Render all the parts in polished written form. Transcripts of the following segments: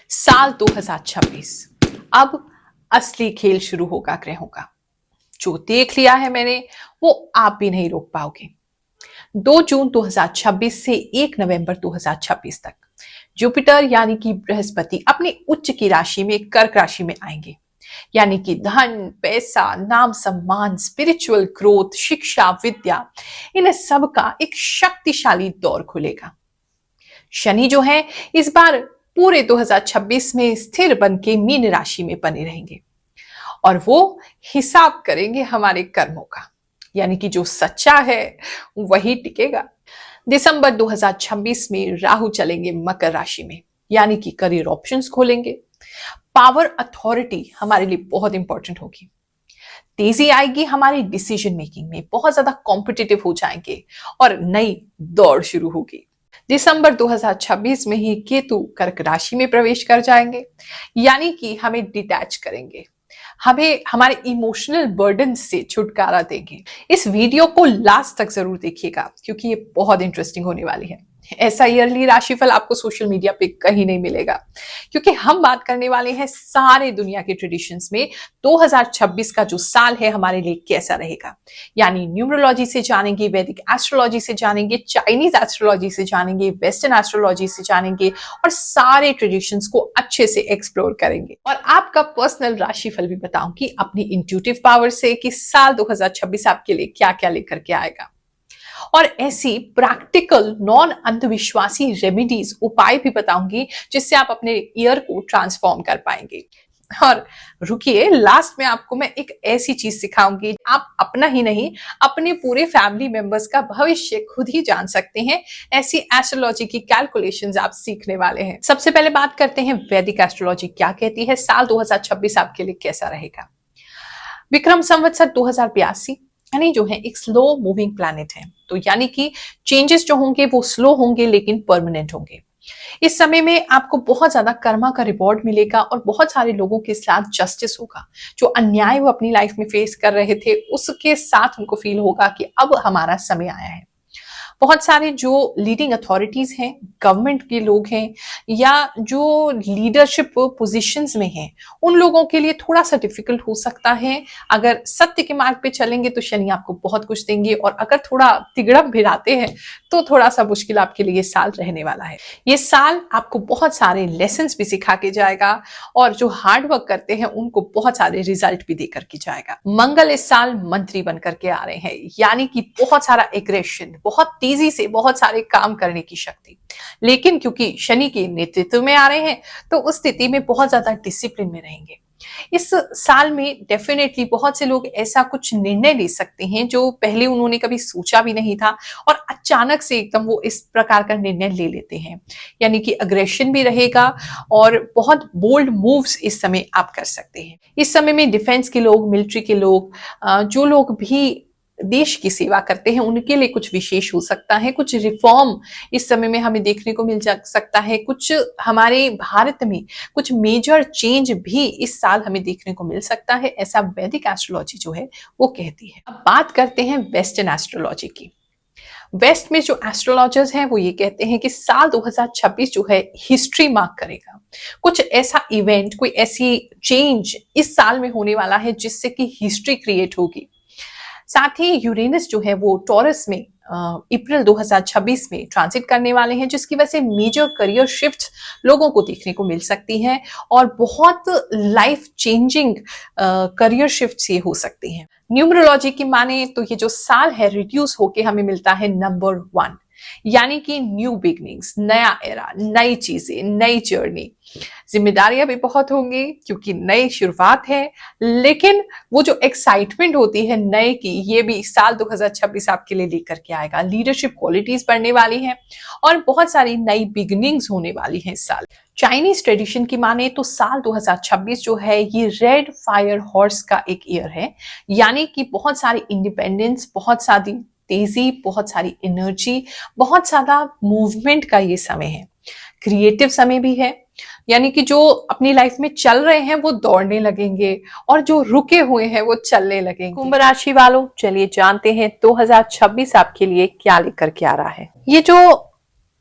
साल 2026 अब असली खेल शुरू होगा ग्रहों का। जो देख लिया है मैंने वो आप भी नहीं रोक पाओगे। 2 जून 2026 से 1 नवंबर 2026 तक जुपिटर यानी कि बृहस्पति अपनी उच्च की राशि में कर्क राशि में आएंगे। यानी कि धन, पैसा, नाम सम्मान, स्पिरिचुअल ग्रोथ, शिक्षा, विद्या, इन सब का एक शक्तिशाली दौर खुलेगा। शनि जो है इस बार पूरे 2026 में स्थिर बन के मीन राशि में बने रहेंगे और वो हिसाब करेंगे हमारे कर्मों का। यानी कि जो सच्चा है वही टिकेगा। दिसंबर 2026 में राहु चलेंगे मकर राशि में, यानी कि करियर ऑप्शंस खोलेंगे। पावर अथॉरिटी हमारे लिए बहुत इंपॉर्टेंट होगी। तेजी आएगी हमारी डिसीजन मेकिंग में, बहुत ज्यादा कॉम्पिटिटिव हो जाएंगे और नई दौड़ शुरू होगी। दिसंबर 2026 में ही केतु कर्क राशि में प्रवेश कर जाएंगे, यानी कि हमें डिटैच करेंगे, हमें हमारे इमोशनल बर्डन से छुटकारा देंगे। इस वीडियो को लास्ट तक जरूर देखिएगा क्योंकि ये बहुत इंटरेस्टिंग होने वाली है। ऐसा ईयरली राशिफल आपको सोशल मीडिया पे कहीं नहीं मिलेगा क्योंकि हम बात करने वाले हैं सारे दुनिया के ट्रेडिशंस में 2026 का जो साल है हमारे लिए कैसा रहेगा। यानी न्यूमरोलॉजी से जानेंगे, वैदिक एस्ट्रोलॉजी से जानेंगे, चाइनीज एस्ट्रोलॉजी से जानेंगे, वेस्टर्न एस्ट्रोलॉजी से जानेंगे और सारे ट्रेडिशंस को अच्छे से एक्सप्लोर करेंगे। और आपका पर्सनल राशिफल भी बताऊंगी अपनी इंट्यूटिव पावर से कि साल 2026 आपके लिए क्या क्या लेकर के आएगा। और ऐसी प्रैक्टिकल नॉन अंधविश्वासी रेमेडीज, उपाय भी बताऊंगी जिससे आप अपने ईयर को ट्रांसफॉर्म कर पाएंगे। और रुकिए, लास्ट में आपको मैं एक ऐसी चीज सिखाऊंगी आप अपना ही नहीं अपने पूरे फैमिली मेंबर्स का भविष्य खुद ही जान सकते हैं। ऐसी एस्ट्रोलॉजी की कैलकुलेशंस आप सीखने वाले हैं। सबसे पहले बात करते हैं वैदिक एस्ट्रोलॉजी क्या कहती है, साल 2026 आपके लिए कैसा रहेगा। विक्रम संवत्सर 2082 यानी जो है एक स्लो मूविंग प्लैनेट है, तो यानी कि चेंजेस जो होंगे वो स्लो होंगे लेकिन परमानेंट होंगे। इस समय में आपको बहुत ज्यादा कर्मा का रिवॉर्ड मिलेगा और बहुत सारे लोगों के साथ जस्टिस होगा। जो अन्याय वो अपनी लाइफ में फेस कर रहे थे उसके साथ उनको फील होगा कि अब हमारा समय आया है। बहुत सारे जो लीडिंग अथॉरिटीज हैं, गवर्नमेंट के लोग हैं या जो लीडरशिप पोजीशंस में हैं, उन लोगों के लिए थोड़ा सा डिफिकल्ट हो सकता है। अगर सत्य के मार्ग पे चलेंगे तो शनि आपको बहुत कुछ देंगे और अगर थोड़ा तिगड़म भिड़ाते हैं तो थोड़ा सा मुश्किल आपके लिए ये साल रहने वाला है। ये साल आपको बहुत सारे लेसन्स भी सिखा के जाएगा और जो हार्ड वर्क करते हैं उनको बहुत सारे रिजल्ट भी देकर के जाएगा। मंगल इस साल मंत्री बनकर के आ रहे हैं, यानी कि बहुत सारा एग्रेशन, बहुत तेजी से बहुत सारे काम करने की शक्ति। लेकिन क्योंकि शनि के नेतृत्व में आ रहे हैं तो उस स्थिति में बहुत ज्यादा डिसिप्लिन में रहेंगे। इस साल में डेफिनेटली बहुत से लोग ऐसा कुछ निर्णय ले सकते हैं जो पहले उन्होंने कभी सोचा भी नहीं था और अचानक से एकदम वो इस प्रकार का निर्णय ले लेते हैं। यानी कि अग्रेशन भी रहेगा और बहुत बोल्ड मूव्स इस समय आप कर सकते हैं। इस समय में डिफेंस के लोग, मिलिट्री के लोग, जो लोग भी देश की सेवा करते हैं उनके लिए कुछ विशेष हो सकता है। कुछ रिफॉर्म इस समय में हमें देखने को मिल सकता है। कुछ हमारे भारत में कुछ मेजर चेंज भी इस साल हमें देखने को मिल सकता है, ऐसा वैदिक एस्ट्रोलॉजी जो है वो कहती है। अब बात करते हैं वेस्टर्न एस्ट्रोलॉजी की। वेस्ट में जो एस्ट्रोलॉजर्स हैं वो ये कहते हैं कि साल 2026 जो है हिस्ट्री मार्क करेगा। कुछ ऐसा इवेंट, कोई ऐसी चेंज इस साल में होने वाला है जिससे कि हिस्ट्री क्रिएट होगी। साथ ही यूरेनस जो है वो टॉरस में अप्रैल 2026 में ट्रांजिट करने वाले हैं, जिसकी वजह से मेजर करियर शिफ्ट लोगों को देखने को मिल सकती हैं और बहुत लाइफ चेंजिंग करियर शिफ्ट ये हो सकती हैं। न्यूमरोलॉजी की माने तो ये जो साल है रिड्यूस होके हमें मिलता है नंबर 1, यानी कि न्यू बिगनिंग्स, नया एरा, नई चीजें, नई जर्नी। जिम्मेदारियां भी बहुत होंगी क्योंकि नई शुरुआत है, लेकिन वो जो एक्साइटमेंट होती है नए की, ये भी साल 2026 आपके लिए लेकर के आएगा। लीडरशिप क्वालिटीज बढ़ने वाली हैं और बहुत सारी नई बिगनिंग्स होने वाली हैं इस साल। चाइनीज ट्रेडिशन की माने तो साल 2026 जो है ये रेड फायर हॉर्स का एक ईयर है, यानी कि बहुत सारी इंडिपेंडेंस, बहुत सारी तेजी, बहुत सारी एनर्जी, बहुत ज्यादा मूवमेंट का ये समय है। क्रिएटिव समय भी है, यानी कि जो अपनी लाइफ में चल रहे हैं वो दौड़ने लगेंगे और जो रुके हुए हैं वो चलने लगेंगे। कुंभ राशि वालों, चलिए जानते हैं 2026 आपके लिए क्या लेकर के आ रहा है। ये जो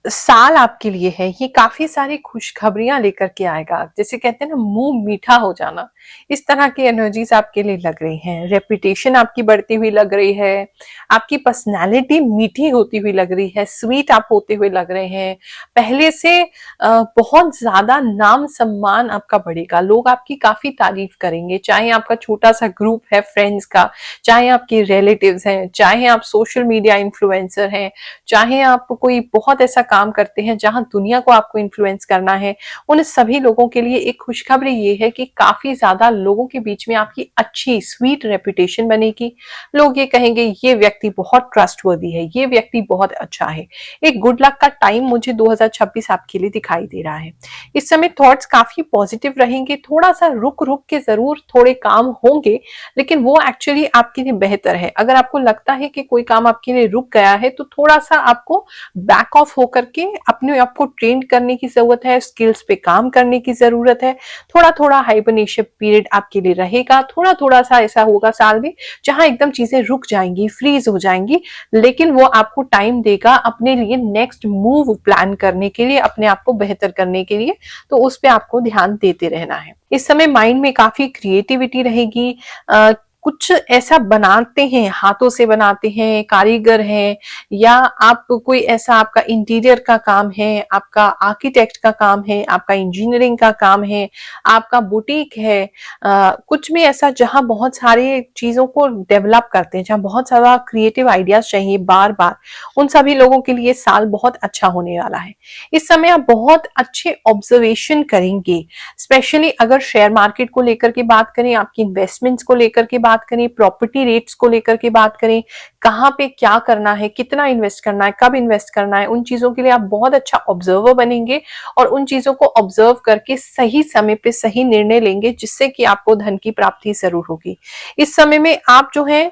साल आपके लिए है, ये काफी सारी खुशखबरियां लेकर के आएगा। जैसे कहते हैं ना, मुंह मीठा हो जाना, इस तरह की एनर्जीज आपके लिए लग रही हैं। रेपुटेशन आपकी बढ़ती हुई लग रही है, आपकी पर्सनालिटी मीठी होती हुई लग रही है, स्वीट आप होते हुए लग रहे हैं। पहले से बहुत ज्यादा नाम सम्मान आपका बढ़ेगा, लोग आपकी काफी तारीफ करेंगे, चाहे आपका छोटा सा ग्रुप है फ्रेंड्स का, चाहे आपके रिलेटिव्स हैं, चाहे आप सोशल मीडिया इन्फ्लुएंसर हैं, चाहे आप कोई बहुत ऐसा काम करते हैं जहां दुनिया को आपको इन्फ्लुएंस करना है। उन सभी लोगों के लिए एक खुशखबरी ये है कि काफी ज्यादा लोगों के बीच में आपकी अच्छी स्वीट रेपुटेशन बनेगी। लोग ये कहेंगे ये व्यक्ति बहुत ट्रस्टवर्दी है, ये व्यक्ति बहुत अच्छा है। एक गुड लक का टाइम मुझे 2026 आपके लिए दिखाई दे रहा है। इस समय थॉट्स काफी पॉजिटिव रहेंगे, थोड़ा सा रुक रुक के जरूर थोड़े काम होंगे, लेकिन वो एक्चुअली आपके लिए बेहतर है। अगर आपको लगता है कि कोई काम आपके लिए रुक गया है तो थोड़ा सा आपको बैक ऑफ होकर के अपने आप को ट्रेन करने की जरूरत है, स्किल्स पे काम करने की जरूरत है। थोड़ा थोड़ा हाइबरनेशन पीरियड आपके लिए रहेगा, थोड़ा थोड़ा सा ऐसा होगा साल में जहां एकदम चीजें रुक जाएंगी, फ्रीज हो जाएंगी, लेकिन वो आपको टाइम देगा अपने लिए नेक्स्ट मूव प्लान करने के लिए, अपने आप को बेहतर करने के लिए। तो उस पे आपको ध्यान देते रहना है। इस समय माइंड में काफी क्रिएटिविटी रहेगी। कुछ ऐसा बनाते हैं, हाथों से बनाते हैं, कारीगर हैं, या आप कोई ऐसा आपका इंटीरियर का काम है, आपका आर्किटेक्ट का काम है, आपका इंजीनियरिंग का काम है, आपका बुटीक है, कुछ भी ऐसा जहां बहुत सारी चीजों को डेवलप करते हैं, जहां बहुत सारा क्रिएटिव आइडियाज चाहिए बार बार, उन सभी लोगों के लिए साल बहुत अच्छा होने वाला है। इस समय आप बहुत अच्छे ऑब्जर्वेशन करेंगे, स्पेशली अगर शेयर मार्केट को लेकर के बात करें, आपकी इन्वेस्टमेंट्स को लेकर के बात करें, प्रॉपर्टी रेट्स को लेकर के बात करें, कहाँ पे क्या करना है, कितना इन्वेस्ट करना है, कब इन्वेस्ट करना है, उन चीजों के लिए आप बहुत अच्छा ऑब्जर्वर बनेंगे और उन चीजों को ऑब्जर्व करके सही समय पे सही निर्णय लेंगे, जिससे कि आपको धन की प्राप्ति जरूर होगी। इस समय में आप जो है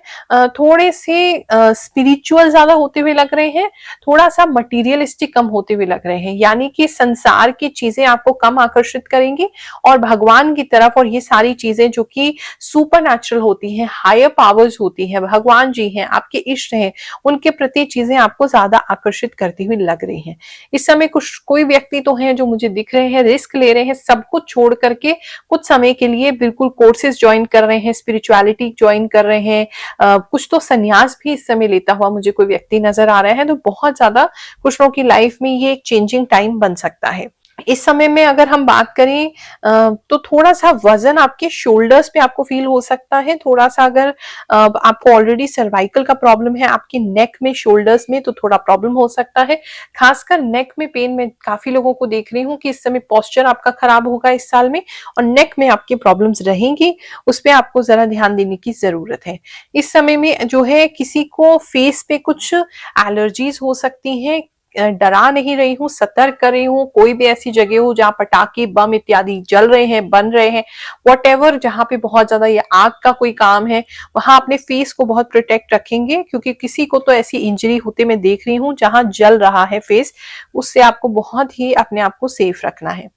थोड़े से स्पिरिचुअल ज्यादा होते हुए लग रहे हैं, थोड़ा सा मटीरियलिस्टिक कम होते हुए लग रहे हैं, यानी कि संसार की चीजें आपको कम आकर्षित करेंगी और भगवान की तरफ, और ये सारी चीजें जो कि सुपर नेचुरल होती हैं, हायर पावर्स होती हैं, भगवान जी हैं, आपके इष्ट हैं, उनके प्रति चीजें आपको ज्यादा आकर्षित करती हुई लग रही हैं। इस समय कुछ कोई व्यक्ति तो हैं जो मुझे दिख रहे हैं रिस्क ले रहे हैं, सब कुछ छोड़ करके कुछ समय के लिए बिल्कुल कोर्सेज ज्वाइन कर रहे हैं, स्पिरिचुअलिटी ज्वाइन कर रहे हैं। कुछ तो संन्यास भी इस समय लेता हुआ मुझे कोई व्यक्ति नजर आ रहा है। तो बहुत ज्यादा कुछ लोगों की लाइफ में ये एक चेंजिंग टाइम बन सकता है। इस समय में अगर हम बात करें तो थोड़ा सा वजन आपके शोल्डर्स पे आपको फील हो सकता है। थोड़ा सा अगर आपको ऑलरेडी सर्वाइकल का प्रॉब्लम है आपकी नेक में, शोल्डर्स में, तो थोड़ा प्रॉब्लम हो सकता है। खासकर नेक में पेन में काफी लोगों को देख रही हूँ कि इस समय पोस्चर आपका खराब होगा इस साल में, और नेक में आपकी प्रॉब्लम्स रहेंगी, उस पर आपको जरा ध्यान देने की जरूरत है। इस समय में जो है किसी को फेस पे कुछ एलर्जीज हो सकती हैं। डरा नहीं रही हूँ, सतर्क कर रही हूँ। कोई भी ऐसी जगह हो जहाँ पटाखे, बम इत्यादि जल रहे हैं, बन रहे हैं, वॉट जहाँ पे बहुत ज्यादा ये आग का कोई काम है, वहां अपने फेस को बहुत प्रोटेक्ट रखेंगे, क्योंकि किसी को तो ऐसी इंजरी होते मैं देख रही हूँ जहां जल रहा है फेस, उससे आपको बहुत ही अपने आप को सेफ रखना है।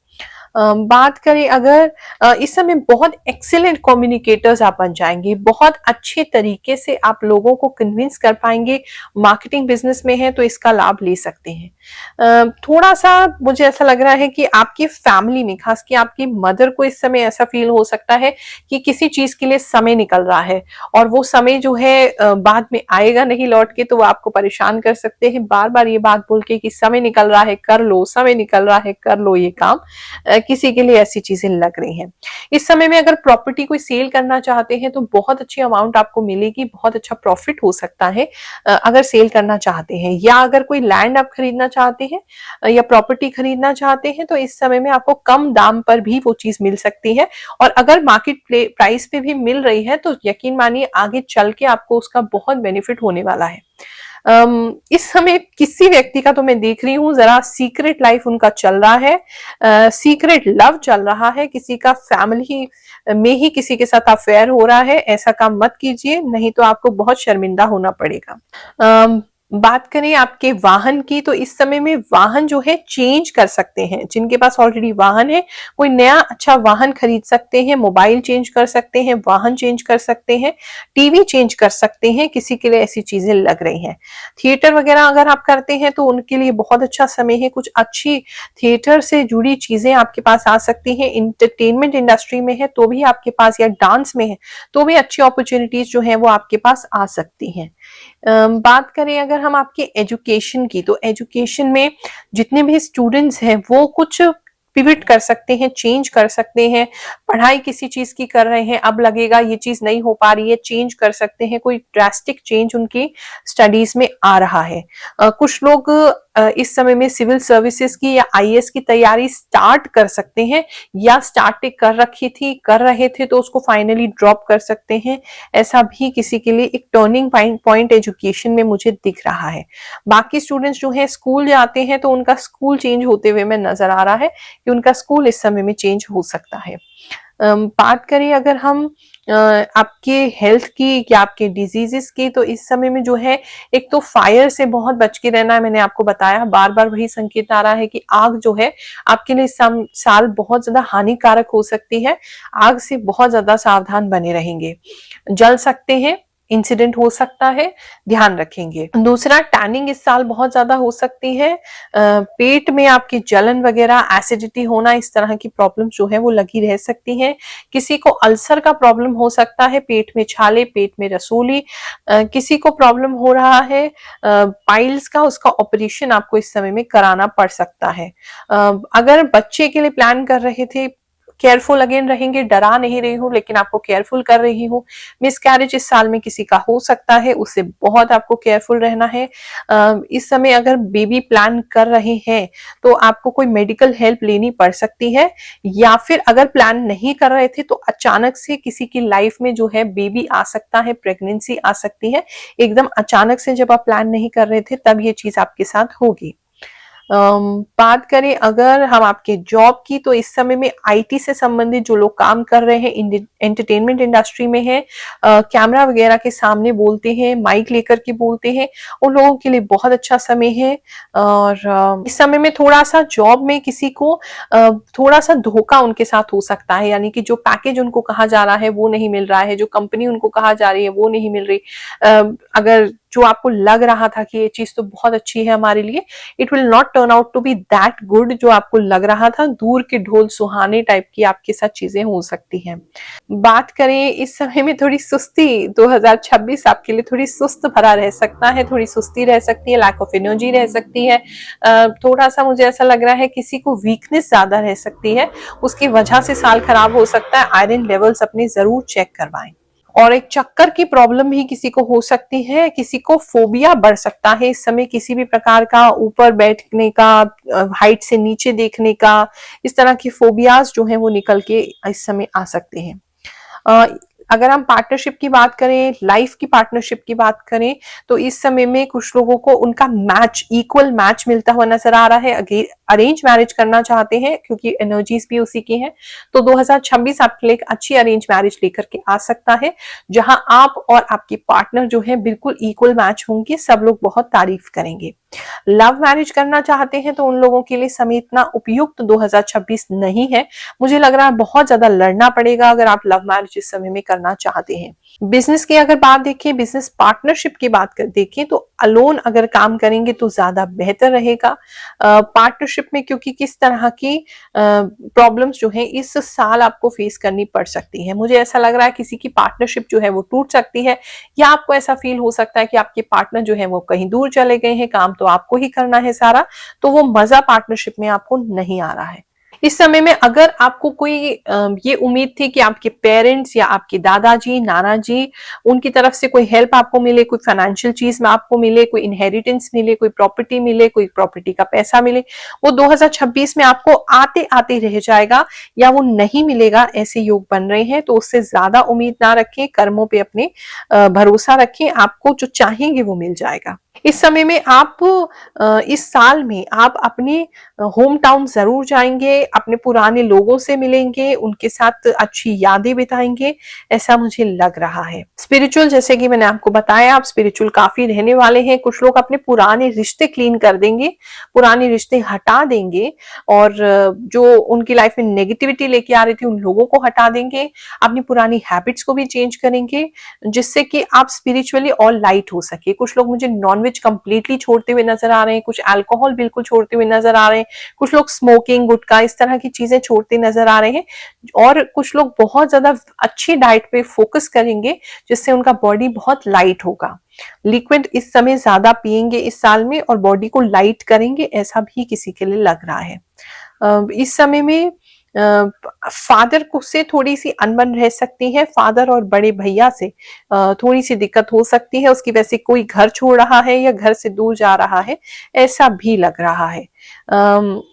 बात करें अगर इस समय बहुत एक्सीलेंट कम्युनिकेटर्स आप बन जाएंगे, बहुत अच्छे तरीके से आप लोगों को कन्विंस कर पाएंगे। मार्केटिंग बिजनेस में है तो इसका लाभ ले सकते हैं। थोड़ा सा मुझे ऐसा लग रहा है कि आपकी फैमिली में, खास कि आपकी मदर को इस समय ऐसा फील हो सकता है कि किसी चीज के लिए समय निकल रहा है, और वो समय जो है बाद में आएगा नहीं लौट के, तो वो आपको परेशान कर सकते हैं बार बार ये बात बोल के कि समय निकल रहा है कर लो, समय निकल रहा है कर लो ये काम। किसी के लिए ऐसी चीजें लग रही हैं। इस समय में अगर प्रॉपर्टी कोई सेल करना चाहते हैं तो बहुत अच्छी अमाउंट आपको मिलेगी, बहुत अच्छा प्रॉफिट हो सकता है अगर सेल करना चाहते हैं, या अगर कोई लैंड आप खरीदना चाहते हैं या प्रॉपर्टी खरीदना चाहते हैं तो इस समय में आपको कम दाम पर भी वो चीज मिल सकती है। और अगर मार्केट प्राइस पे भी मिल रही है तो यकीन मानिए आगे चल के आपको उसका बहुत बेनिफिट होने वाला है। इस समय किसी व्यक्ति का तो मैं देख रही हूँ जरा सीक्रेट लाइफ उनका चल रहा है, सीक्रेट लव चल रहा है, किसी का फैमिली में ही किसी के साथ अफेयर हो रहा है। ऐसा काम मत कीजिए, नहीं तो आपको बहुत शर्मिंदा होना पड़ेगा। बात करें आपके वाहन की, तो इस समय में वाहन जो है चेंज कर सकते हैं। जिनके पास ऑलरेडी वाहन है, कोई नया अच्छा वाहन खरीद सकते हैं, मोबाइल चेंज कर सकते हैं, वाहन चेंज कर सकते हैं, टीवी चेंज कर सकते हैं, किसी के लिए ऐसी चीजें लग रही हैं। थिएटर वगैरह अगर आप करते हैं तो उनके लिए बहुत अच्छा समय है। कुछ अच्छी थिएटर से जुड़ी चीजें आपके पास आ सकती हैं। इंटरटेनमेंट इंडस्ट्री में है तो भी आपके पास, या डांस में है तो भी अच्छी अपॉर्चुनिटीज जो है वो आपके पास आ सकती हैं। बात करें अगर हम आपके एजुकेशन की, तो एजुकेशन में जितने भी स्टूडेंट्स हैं वो कुछ पिवट कर सकते हैं, चेंज कर सकते हैं। पढ़ाई किसी चीज की कर रहे हैं, अब लगेगा ये चीज नहीं हो पा रही है, चेंज कर सकते हैं। कोई ड्रास्टिक चेंज उनकी स्टडीज में आ रहा है। कुछ लोग इस समय में सिविल सर्विसेज की या आईएएस की तैयारी स्टार्ट कर सकते हैं, या स्टार्ट कर रखी थी, कर रहे थे तो उसको फाइनली ड्रॉप कर सकते हैं। ऐसा भी किसी के लिए एक टर्निंग पॉइंट एजुकेशन में मुझे दिख रहा है। बाकी स्टूडेंट्स जो है स्कूल जाते हैं तो उनका स्कूल चेंज होते हुए में नजर आ रहा है कि उनका स्कूल इस समय में चेंज हो सकता है। बात करें अगर हम आपके हेल्थ की या आपके डिजीजेस की, तो इस समय में जो है एक तो फायर से बहुत बच के रहना है। मैंने आपको बताया, बार बार वही संकेत आ रहा है कि आग जो है आपके लिए इस साल बहुत ज्यादा हानिकारक हो सकती है। आग से बहुत ज्यादा सावधान बने रहेंगे, जल सकते हैं, इंसिडेंट हो सकता है, ध्यान रखेंगे। दूसरा, टैनिंग इस साल बहुत ज्यादा हो सकती है। पेट में आपकी जलन वगैरह, एसिडिटी होना, इस तरह की प्रॉब्लम जो है वो लगी रह सकती है। किसी को अल्सर का प्रॉब्लम हो सकता है, पेट में छाले, पेट में रसोली। किसी को प्रॉब्लम हो रहा है पाइल्स का, उसका ऑपरेशन आपको इस समय में कराना पड़ सकता है। अगर बच्चे के लिए प्लान कर रहे थे, केयरफुल अगेन रहेंगे। डरा नहीं रही हूँ लेकिन आपको केयरफुल कर रही हूँ। मिसकैरेज इस साल में किसी का हो सकता है, उससे बहुत आपको केयरफुल रहना है। इस समय अगर बेबी प्लान कर रहे हैं तो आपको कोई मेडिकल हेल्प लेनी पड़ सकती है, या फिर अगर प्लान नहीं कर रहे थे तो अचानक से किसी की लाइफ में जो है बेबी आ सकता है, प्रेगनेंसी आ सकती है। एकदम अचानक से जब आप प्लान नहीं कर रहे थे तब ये चीज आपके साथ होगी। बात करें अगर हम आपके जॉब की, तो इस समय में आईटी से संबंधित जो लोग काम कर रहे हैं, एंटरटेनमेंट इंडस्ट्री में है, कैमरा वगैरह के सामने बोलते हैं, माइक लेकर के बोलते हैं, उन लोगों के लिए बहुत अच्छा समय है। और इस समय में थोड़ा सा जॉब में किसी को थोड़ा सा धोखा उनके साथ हो सकता है, यानी कि जो पैकेज उनको कहा जा रहा है वो नहीं मिल रहा है, जो कंपनी उनको कहा जा रही है वो नहीं मिल रही। अगर जो आपको लग रहा था कि ये चीज तो बहुत अच्छी है हमारे लिए, it will not turn out to be that good जो आपको लग रहा था। दूर के ढोल सुहाने टाइप की आपके साथ चीजें हो सकती हैं। बात करें इस समय में थोड़ी सुस्ती, 2026 आपके लिए थोड़ी सुस्त भरा रह सकता है, थोड़ी सुस्ती रह सकती है, लैक ऑफ एनर्जी रह सकती है। थोड़ा सा मुझे ऐसा लग रहा है किसी को वीकनेस ज्यादा रह सकती है, उसकी वजह से साल खराब हो सकता है। आयरन लेवल्स अपने जरूर चेक करवाएं। और एक चक्कर की प्रॉब्लम भी किसी को हो सकती है, किसी को फोबिया बढ़ सकता है इस समय, किसी भी प्रकार का ऊपर बैठने का, हाइट से नीचे देखने का, इस तरह की फोबियाज जो है वो निकल के इस समय आ सकते हैं। अगर हम पार्टनरशिप की बात करें, लाइफ की पार्टनरशिप की बात करें, तो इस समय में कुछ लोगों को उनका मैच, इक्वल मैच मिलता हुआ नजर आ रहा है। अरेंज मैरिज करना चाहते हैं क्योंकि एनर्जीज भी उसी की हैं, तो 2026 आपके लिए एक अच्छी अरेंज मैरिज लेकर के आ सकता है, जहां आप और आपकी पार्टनर जो है बिल्कुल इक्वल मैच होंगे, सब लोग बहुत तारीफ करेंगे। लव मैरिज करना चाहते हैं तो उन लोगों के लिए समय इतना उपयुक्त 2026 नहीं है। मुझे लग रहा है बहुत ज्यादा लड़ना पड़ेगा अगर आप लव मैरिज इस समय में करना चाहते हैं। बिजनेस की अगर बात देखें, बिजनेस पार्टनरशिप की बात कर देखें, तो अलोन अगर काम करेंगे तो ज्यादा बेहतर रहेगा। पार्टनरशिप में क्योंकि किस तरह की प्रॉब्लम्स जो है इस साल आपको फेस करनी पड़ सकती है। मुझे ऐसा लग रहा है किसी की पार्टनरशिप जो है वो टूट सकती है, या आपको ऐसा फील हो सकता है कि आपके पार्टनर जो है वो कहीं दूर चले गए हैं, काम तो आपको ही करना है सारा, तो वो मजा पार्टनरशिप में आपको नहीं आ रहा है। इस समय में अगर आपको कोई ये उम्मीद थी कि आपके पेरेंट्स या आपके दादाजी, नाना जी, उनकी तरफ से कोई हेल्प आपको मिले, कोई फाइनेंशियल चीज में आपको मिले, कोई इनहेरिटेंस मिले, कोई प्रॉपर्टी मिले, कोई प्रॉपर्टी का पैसा मिले, वो 2026 में आपको आते आते रह जाएगा या वो नहीं मिलेगा, ऐसे योग बन रहे हैं। तो उससे ज्यादा उम्मीद ना रखें, कर्मों पे अपने भरोसा रखें, आपको जो चाहेंगे वो मिल जाएगा। इस समय में आप इस साल में आप अपने होम टाउन ज़रूर जाएँगे, अपने पुराने लोगों से मिलेंगे, उनके साथ अच्छी यादें बिताएँगे, ऐसा मुझे लग रहा है। स्पिरिचुअल जैसे कि मैंने आपको बताया, आप स्पिरिचुअल काफ़ी रहने वाले हैं। कुछ लोग अपने पुराने रिश्ते क्लीन कर देंगे, पुराने रिश्ते हटा देंगे और जो उनकी लाइफ में नेगेटिविटी लेके आ रही थी, उन लोगों को हटा देंगे। अपनी पुरानी हैबिट्स को भी चेंज करेंगे, जिससे कि आप स्पिरिचुअली और लाइट हो सके। कुछ लोग मुझे नॉनवेज कंप्लीटली छोड़ते हुए नजर आ रहे हैं, कुछ अल्कोहल बिल्कुल छोड़ते हुए नजर आ रहे हैं, कुछ लोग स्मोकिंग, गुटखा इस तरह की चीजें छोड़ते नजर आ रहे हैं और कुछ लोग बहुत ज्यादा अच्छी डाइट पे फोकस करेंगे, जिससे उनका बॉडी बहुत लाइट होगा। लिक्विड इस समय ज्यादा पिएंगे इस साल में और बॉडी को लाइट करेंगे, ऐसा भी किसी के लिए लग रहा है। इस समय में फादर को से थोड़ी सी अनबन रह सकती है, फादर और बड़े भैया से थोड़ी सी दिक्कत हो सकती है, उसकी वजह से कोई घर छोड़ रहा है या घर से दूर जा रहा है, ऐसा भी लग रहा है।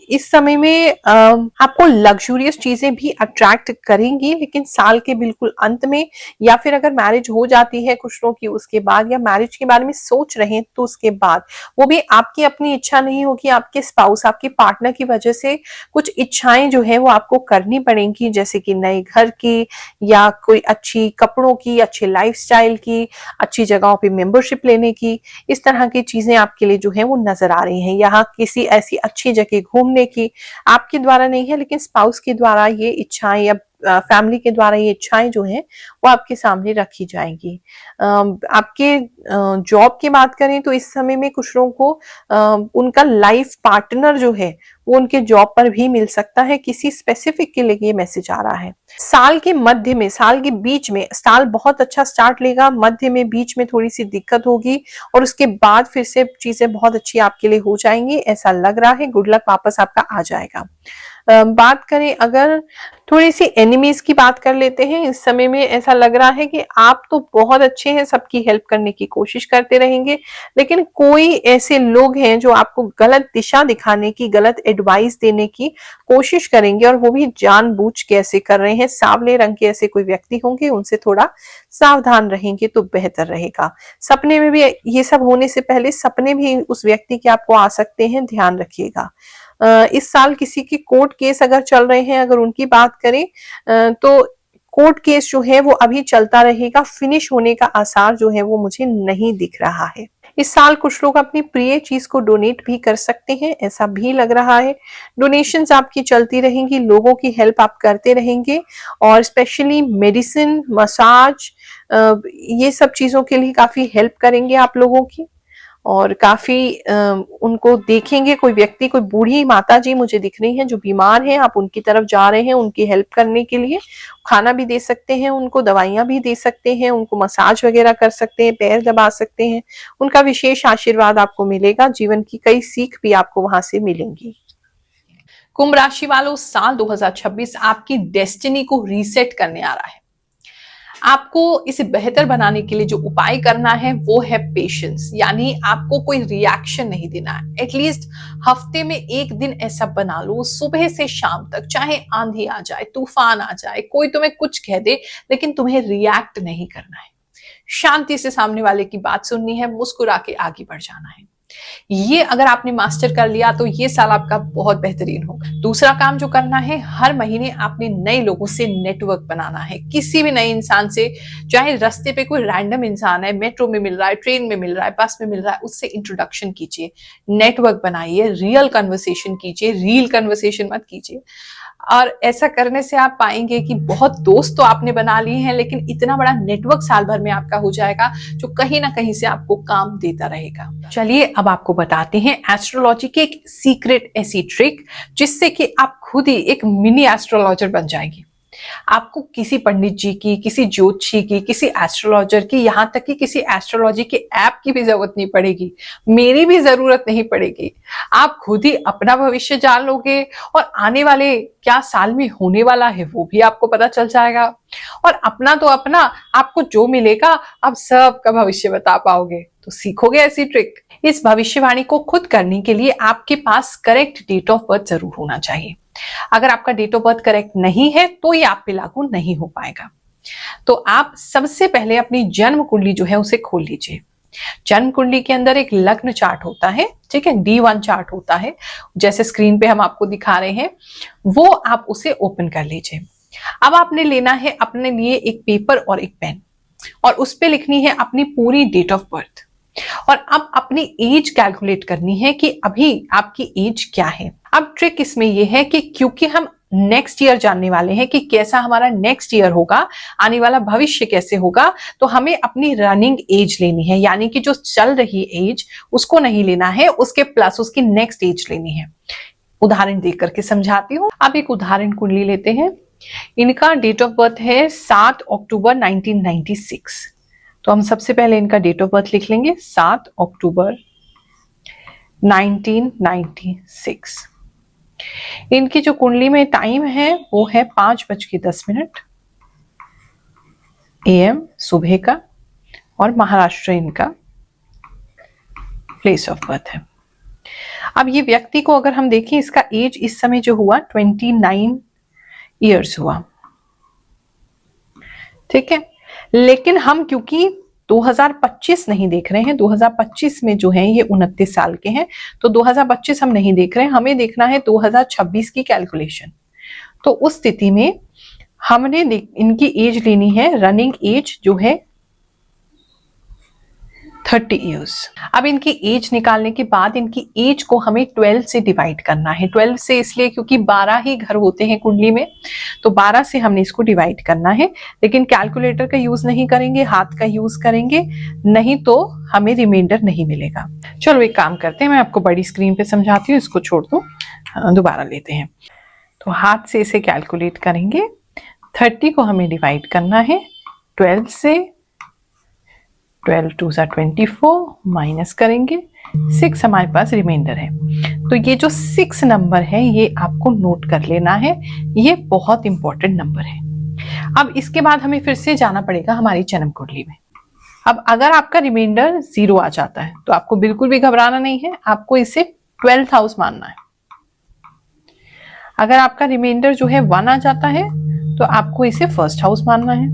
इस समय में आपको लग्जूरियस चीजें भी अट्रैक्ट करेंगी, लेकिन साल के बिल्कुल अंत में या फिर अगर मैरिज हो जाती है कुछ लोगों की उसके बाद, या मैरिज के बारे में सोच रहे हैं तो उसके बाद, वो भी आपकी अपनी इच्छा नहीं होगी, आपके स्पाउस, आपके पार्टनर की वजह से कुछ इच्छाएं जो है वो आपको करनी पड़ेंगी, जैसे कि नए घर की या कोई अच्छी कपड़ों की, अच्छे लाइफस्टाइल की, अच्छी जगहों पे मेंबरशिप लेने की, इस तरह की चीजें आपके लिए जो है वो नजर आ रही हैं। यहाँ किसी ऐसी अच्छी जगह घूमने की, आपके द्वारा नहीं है लेकिन स्पाउस के द्वारा ये इच्छाएं या फैमिली के द्वारा ये इच्छाएं जो हैं वो आपके सामने रखी जाएंगी। आपके जॉब की बात करें तो इस समय में कुछ लोगों को उनका लाइफ पार्टनर जो है वो उनके जॉब पर भी मिल सकता है, किसी स्पेसिफिक के लिए ये मैसेज आ रहा है। साल के मध्य में, साल के बीच में, साल बहुत अच्छा स्टार्ट लेगा, मध्य में बीच में थोड़ी सी दिक्कत होगी और उसके बाद फिर से चीजें बहुत अच्छी आपके लिए हो जाएंगी, ऐसा लग रहा है। गुड लक वापस आपका आ जाएगा। बात करें अगर थोड़ी सी एनिमीज की बात कर लेते हैं, इस समय में ऐसा लग रहा है कि आप तो बहुत अच्छे हैं, सबकी हेल्प करने की कोशिश करते रहेंगे, लेकिन कोई ऐसे लोग हैं जो आपको गलत दिशा दिखाने की, गलत एडवाइस देने की कोशिश करेंगे और वो भी जानबूझ के ऐसे कर रहे हैं। सांवले रंग के ऐसे कोई व्यक्ति होंगे, उनसे थोड़ा सावधान रहेंगे तो बेहतर रहेगा। सपने में भी ये सब होने से पहले सपने भी उस व्यक्ति के आपको आ सकते हैं, ध्यान रखिएगा। इस साल किसी के कोर्ट केस अगर चल रहे हैं, अगर उनकी बात करें तो कोर्ट केस जो है वो अभी चलता रहेगा, फिनिश होने का आसार जो है वो मुझे नहीं दिख रहा है। इस साल कुछ लोग अपनी प्रिय चीज को डोनेट भी कर सकते हैं, ऐसा भी लग रहा है। डोनेशंस आपकी चलती रहेंगी, लोगों की हेल्प आप करते रहेंगे और स्पेशली मेडिसिन, मसाज, ये सब चीजों के लिए काफी हेल्प करेंगे आप लोगों की और काफी उनको देखेंगे। कोई व्यक्ति, कोई बूढ़ी माता जी मुझे दिख रही हैं जो बीमार हैं, आप उनकी तरफ जा रहे हैं उनकी हेल्प करने के लिए, खाना भी दे सकते हैं उनको, दवाइयां भी दे सकते हैं उनको, मसाज वगैरह कर सकते हैं, पैर दबा सकते हैं, उनका विशेष आशीर्वाद आपको मिलेगा। जीवन की कई सीख भी आपको वहां से मिलेंगी। कुंभ राशि वालों, साल 2026 आपकी डेस्टिनी को रीसेट करने आ रहा है। आपको इसे बेहतर बनाने के लिए जो उपाय करना है वो है पेशेंस, यानी आपको कोई रिएक्शन नहीं देना है। एटलीस्ट हफ्ते में एक दिन ऐसा बना लो, सुबह से शाम तक, चाहे आंधी आ जाए, तूफान आ जाए, कोई तुम्हें कुछ कह दे, लेकिन तुम्हें रिएक्ट नहीं करना है। शांति से सामने वाले की बात सुननी है, मुस्कुरा के आगे बढ़ जाना है। ये अगर आपने मास्टर कर लिया तो ये साल आपका बहुत बेहतरीन होगा। दूसरा काम जो करना है, हर महीने आपने नए लोगों से नेटवर्क बनाना है। किसी भी नए इंसान से, चाहे रास्ते पे कोई रैंडम इंसान है, मेट्रो में मिल रहा है, ट्रेन में मिल रहा है, बस में मिल रहा है, उससे इंट्रोडक्शन कीजिए, नेटवर्क बनाइए, रियल कन्वर्सेशन कीजिए, रील कन्वर्सेशन मत कीजिए। और ऐसा करने से आप पाएंगे कि बहुत दोस्त तो आपने बना लिए हैं, लेकिन इतना बड़ा नेटवर्क साल भर में आपका हो जाएगा जो कहीं ना कहीं से आपको काम देता रहेगा। चलिए अब आपको बताते हैं एस्ट्रोलॉजी की एक सीक्रेट ऐसी ट्रिक, जिससे कि आप खुद ही एक मिनी एस्ट्रोलॉजर बन जाएंगे। आपको किसी पंडित जी की, किसी ज्योतिषी की, किसी एस्ट्रोलॉजर की, यहाँ तक कि किसी एस्ट्रोलॉजी के ऐप की भी जरूरत नहीं पड़ेगी, मेरी भी जरूरत नहीं पड़ेगी। आप खुद ही अपना भविष्य जान लोगे और आने वाले क्या साल में होने वाला है वो भी आपको पता चल जाएगा। और अपना तो अपना, आपको जो मिलेगा आप सबका भविष्य बता पाओगे। तो सीखोगे ऐसी ट्रिक। इस भविष्यवाणी को खुद करने के लिए आपके पास करेक्ट डेट ऑफ बर्थ जरूर होना चाहिए। अगर आपका डेट ऑफ बर्थ करेक्ट नहीं है तो ये आप पे लागू नहीं हो पाएगा। तो आप सबसे पहले अपनी जन्म कुंडली जो है उसे खोल लीजिए। जन्म कुंडली के अंदर एक लग्न चार्ट होता है, ठीक है, D1 चार्ट होता है, जैसे स्क्रीन पे हम आपको दिखा रहे हैं, वो आप उसे ओपन कर लीजिए। अब आपने लेना है अपने लिए एक पेपर और एक पेन, और उस पे लिखनी है अपनी पूरी डेट ऑफ बर्थ, और अब अपनी एज कैलकुलेट करनी है कि अभी आपकी एज क्या है। अब ट्रिक इसमें यह है कि क्योंकि हम नेक्स्ट ईयर जानने वाले हैं कि कैसा हमारा नेक्स्ट ईयर होगा, आने वाला भविष्य कैसे होगा, तो हमें अपनी रनिंग एज लेनी है, यानी कि जो चल रही एज उसको नहीं लेना है, उसके प्लस उसकी नेक्स्ट एज लेनी है। उदाहरण देख करके समझाती हूँ। अब एक उदाहरण कुंडली लेते हैं। इनका डेट ऑफ बर्थ है 7 अक्टूबर 1996। तो हम सबसे पहले इनका डेट ऑफ बर्थ लिख लेंगे, 7 अक्टूबर 1996। इनकी जो कुंडली में टाइम है वो है 5:10 AM सुबह का, और महाराष्ट्र इनका प्लेस ऑफ बर्थ है। अब ये व्यक्ति को अगर हम देखें, इसका एज इस समय जो हुआ 29 ईयर्स हुआ, ठीक है। लेकिन हम क्योंकि 2025 नहीं देख रहे हैं, 2025 में जो है ये 29 साल के हैं, तो 2025 हम नहीं देख रहे हैं, हमें देखना है 2026 की कैलकुलेशन। तो उस स्थिति में हमने इनकी एज लेनी है, रनिंग एज जो है 30 इयर्स। अब इनकी एज निकालने के बाद इनकी एज को हमें 12 से डिवाइड करना है। 12 से इसलिए क्योंकि 12 ही घर होते हैं कुंडली में, तो 12 से हमने इसको डिवाइड करना है। लेकिन कैलकुलेटर का यूज नहीं करेंगे, हाथ का यूज करेंगे, नहीं तो हमें रिमाइंडर नहीं मिलेगा। चलो एक काम करते हैं, मैं आपको बड़ी स्क्रीन पे समझाती हूँ, इसको छोड़ दो, दोबारा लेते हैं। तो हाथ से इसे कैलकुलेट करेंगे। 30 को हमें डिवाइड करना है 12 से, 12 2 24, माइनस करेंगे 6, हमारे पास रिमाइंडर है। तो ये जो 6 नंबर है ये आपको नोट कर लेना है, ये बहुत इंपॉर्टेंट नंबर है। अब इसके बाद हमें फिर से जाना पड़ेगा हमारी जन्म कुंडली में। अब अगर आपका रिमाइंडर 0 आ जाता है तो आपको बिल्कुल भी घबराना नहीं है, आपको इसे 12th हाउस मानना है। अगर आपका रिमाइंडर जो है 1 आ जाता है तो आपको इसे 1st हाउस मानना है,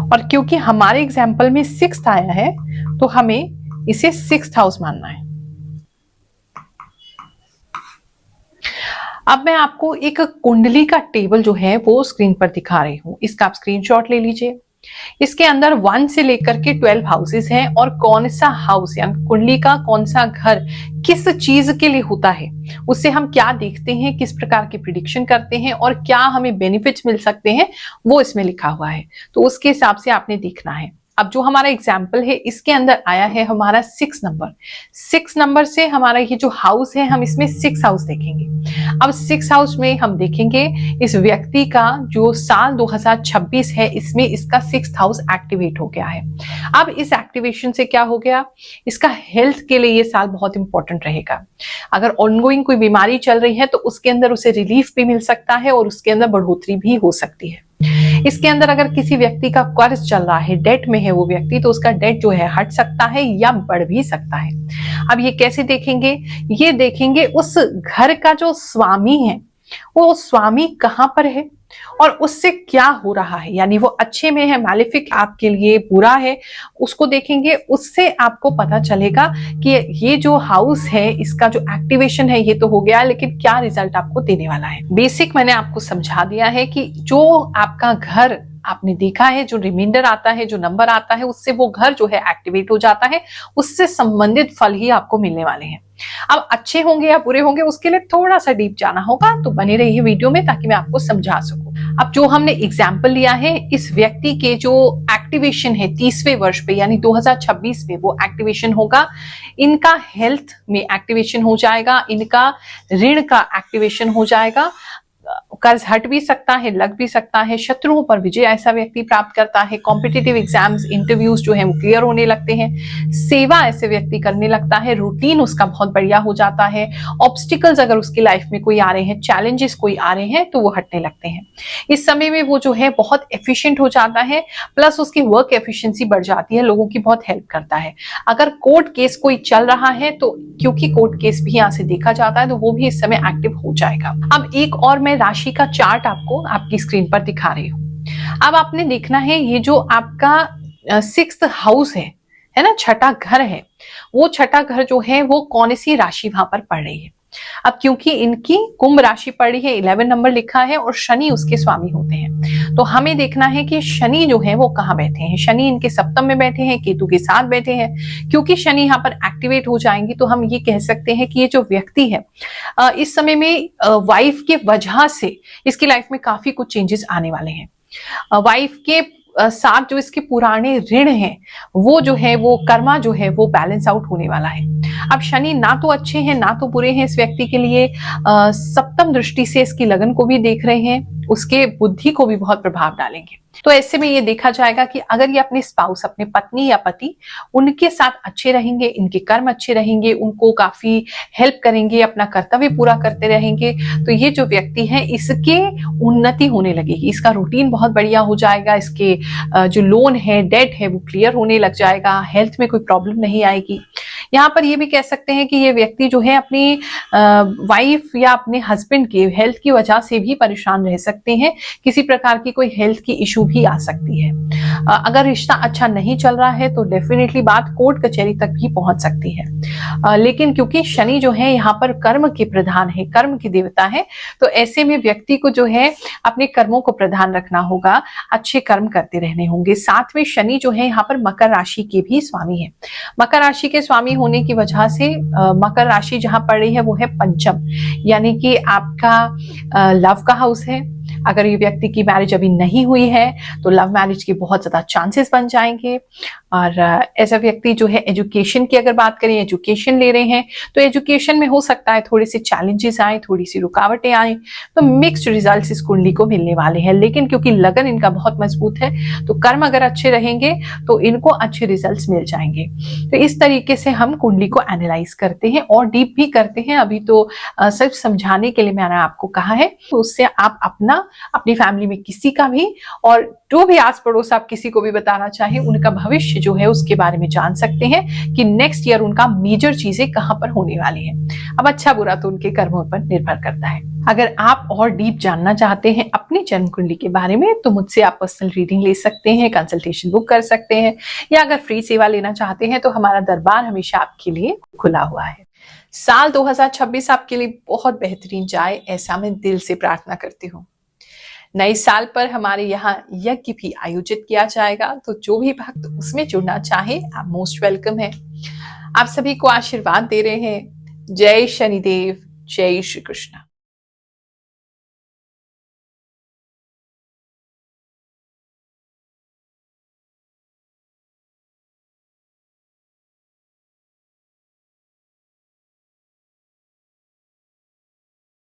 और क्योंकि हमारे एग्जाम्पल में 6th आया है तो हमें इसे 6th हाउस मानना है। अब मैं आपको एक कुंडली का टेबल जो है वो स्क्रीन पर दिखा रही हूं, इसका आप स्क्रीनशॉट ले लीजिए। इसके अंदर 1 से लेकर के 12 हाउसेस हैं, और कौन सा हाउस यानी कुंडली का कौन सा घर किस चीज के लिए होता है, उससे हम क्या देखते हैं, किस प्रकार की प्रिडिक्शन करते हैं, और क्या हमें बेनिफिट्स मिल सकते हैं, वो इसमें लिखा हुआ है। तो उसके हिसाब से आपने देखना है। अब जो हमारा एग्जाम्पल है इसके अंदर आया है हमारा 6 नंबर। 6 नंबर से हमारा ये जो हाउस है हम इसमें 6 हाउस देखेंगे। अब 6 हाउस में हम देखेंगे इस व्यक्ति का जो साल 2026 है, इसमें इसका 6th हाउस एक्टिवेट हो गया है। अब इस एक्टिवेशन से क्या हो गया, इसका हेल्थ के लिए ये साल बहुत इंपॉर्टेंट रहेगा। अगर ऑनगोइंग कोई बीमारी चल रही है तो उसके अंदर उसे रिलीफ भी मिल सकता है, और उसके अंदर बढ़ोतरी भी हो सकती है। इसके अंदर अगर किसी व्यक्ति का कर्ज चल रहा है, डेट में है वो व्यक्ति, तो उसका डेट जो है हट सकता है या बढ़ भी सकता है। अब ये कैसे देखेंगे, ये देखेंगे उस घर का जो स्वामी है वो स्वामी कहां पर है और उससे क्या हो रहा है, यानी वो अच्छे में है, मैलेफिक आपके लिए बुरा है, उसको देखेंगे। उससे आपको पता चलेगा कि ये जो हाउस है इसका जो एक्टिवेशन है ये तो हो गया, लेकिन क्या रिजल्ट आपको देने वाला है। बेसिक मैंने आपको समझा दिया है कि जो आपका घर आपने देखा है, जो रिमाइंडर आता है, जो नंबर आता है, उससे वो घर जो है एक्टिवेट हो जाता है, उससे संबंधित फल ही आपको मिलने वाले हैं। अब अच्छे होंगे या बुरे होंगे उसके लिए थोड़ा सा डीप जाना होगा, तो बने रहिए वीडियो में ताकि मैं आपको समझा सकूं। अब जो हमने एग्जाम्पल लिया है इस व्यक्ति के जो एक्टिवेशन है 30वें वर्ष पे यानी 2026 में वो एक्टिवेशन होगा। इनका हेल्थ में एक्टिवेशन हो जाएगा, इनका ऋण का एक्टिवेशन हो जाएगा, कर्ज हट भी सकता है, लग भी सकता है, शत्रुओं पर विजय ऐसा व्यक्ति प्राप्त करता है, कॉम्पिटिटिव एग्जाम्स इंटरव्यूज जो है वो क्लियर होने लगते हैं, सेवा ऐसे व्यक्ति करने लगता है, रूटीन उसका बहुत बढ़िया हो जाता है, ऑब्स्टिकल्स अगर उसकी लाइफ में कोई आ रहे हैं, चैलेंजेस कोई आ रहे हैं तो वो हटने लगते हैं। इस समय में वो जो है बहुत एफिशिएंट हो जाता है, प्लस उसकी वर्क एफिशिएंसी बढ़ जाती है, लोगों की बहुत हेल्प करता है। अगर कोर्ट केस कोई चल रहा है तो क्योंकि कोर्ट केस भी यहाँ से देखा जाता है तो वो भी इस समय एक्टिव हो जाएगा। अब एक और मैं राशि का चार्ट आपको आपकी स्क्रीन पर दिखा रही हूं। अब आपने देखना है ये जो आपका 6th हाउस है, है ना, छठा घर है, वो छठा घर जो है वो कौन सी राशि वहां पर पड़ रही है। अब क्योंकि इनकी कुंभ राशि पड़ी है, 11 नंबर लिखा है और शनि उसके स्वामी होते हैं, तो हमें देखना है कि शनि जो है वो कहाँ बैठे हैं। शनि इनके सप्तम में बैठे हैं, केतु के साथ बैठे हैं। क्योंकि शनि यहाँ पर एक्टिवेट हो जाएंगे तो हम ये कह सकते हैं कि ये जो व्यक्ति है इस समय में वाइफ के वजह से इसकी लाइफ में काफी कुछ चेंजेस आने वाले हैं। वाइफ के साथ जो इसके पुराने ऋण हैं वो जो है वो कर्मा जो है वो बैलेंस आउट होने वाला है। अब शनि ना तो अच्छे हैं ना तो बुरे हैं इस व्यक्ति के लिए। सप्तम दृष्टि से इसकी लगन को भी देख रहे हैं, उसके बुद्धि को भी बहुत प्रभाव डालेंगे। तो ऐसे में ये देखा जाएगा कि अगर ये अपने स्पाउस, अपने पत्नी या पति, उनके साथ अच्छे रहेंगे, इनके कर्म अच्छे रहेंगे, उनको काफी हेल्प करेंगे, अपना कर्तव्य पूरा करते रहेंगे, तो ये जो व्यक्ति है इसके उन्नति होने लगेगी। इसका रूटीन बहुत बढ़िया हो जाएगा, इसके जो लोन है, डेट है, वो क्लियर होने लग जाएगा, हेल्थ में कोई प्रॉब्लम नहीं आएगी। यहाँ पर ये भी कह सकते हैं कि ये व्यक्ति जो है अपनी वाइफ या अपने हस्बैंड की हेल्थ की वजह से भी परेशान रह सकते हैं। किसी प्रकार की कोई हेल्थ की इशू भी आ सकती है। अगर रिश्ता अच्छा नहीं चल रहा है तो डेफिनेटली बात कोर्ट कचहरी तक भी पहुंच सकती है। लेकिन क्योंकि शनि जो है यहाँ पर कर्म के प्रधान है, कर्म की देवता है, तो ऐसे में व्यक्ति को जो है अपने कर्मों को प्रधान रखना होगा, अच्छे कर्म करते रहने होंगे। साथ में शनि जो है यहाँ पर मकर राशि के भी स्वामी है। मकर राशि के स्वामी होने की वजह से मकर राशि जहां पड़ रही है वो है पंचम, यानी कि आपका लव का हाउस है। अगर ये व्यक्ति की मैरिज अभी नहीं हुई है तो लव मैरिज के बहुत ज्यादा चांसेस बन जाएंगे। और ऐसा व्यक्ति जो है एजुकेशन की अगर बात करें, एजुकेशन ले रहे हैं तो एजुकेशन में हो सकता है थोड़े से चैलेंजेस आए, थोड़ी सी रुकावटें आए, तो मिक्स्ड रिजल्ट्स इस कुंडली को मिलने वाले हैं। लेकिन क्योंकि लगन इनका बहुत मजबूत है तो कर्म अगर अच्छे रहेंगे तो इनको अच्छे रिजल्ट्स मिल जाएंगे। तो इस तरीके से हम कुंडली को एनालाइज करते हैं और डीप भी करते हैं। अभी तो सिर्फ समझाने के लिए मैंने आपको कहा है, तो उससे आप अपनी फैमिली में किसी का भी, और जो भी आस पड़ोस आप किसी को भी बताना चाहें, उनका भविष्य जो है उसके बारे में जान सकते हैं कि नेक्स्ट ईयर उनका मेजर चीजें कहां पर होने वाली हैं। अब अच्छा बुरा तो उनके कर्मों पर निर्भर करता है। अगर आप और डीप जानना चाहते हैं अपनी जन्म कुंडली के बारे में तो मुझसे आप पर्सनल रीडिंग ले सकते हैं, कंसल्टेशन बुक कर सकते हैं, या अगर फ्री सेवा लेना चाहते हैं तो हमारा दरबार हमेशा आपके लिए खुला हुआ है। साल 2026 आपके लिए बहुत बेहतरीन जाए, ऐसा मैं दिल से प्रार्थना करती हूँ। नए साल पर हमारे यहाँ यज्ञ भी आयोजित किया जाएगा, तो जो भी भक्त उसमें जुड़ना चाहे आप मोस्ट वेलकम है। आप सभी को आशीर्वाद दे रहे हैं। जय शनिदेव, जय श्री कृष्ण।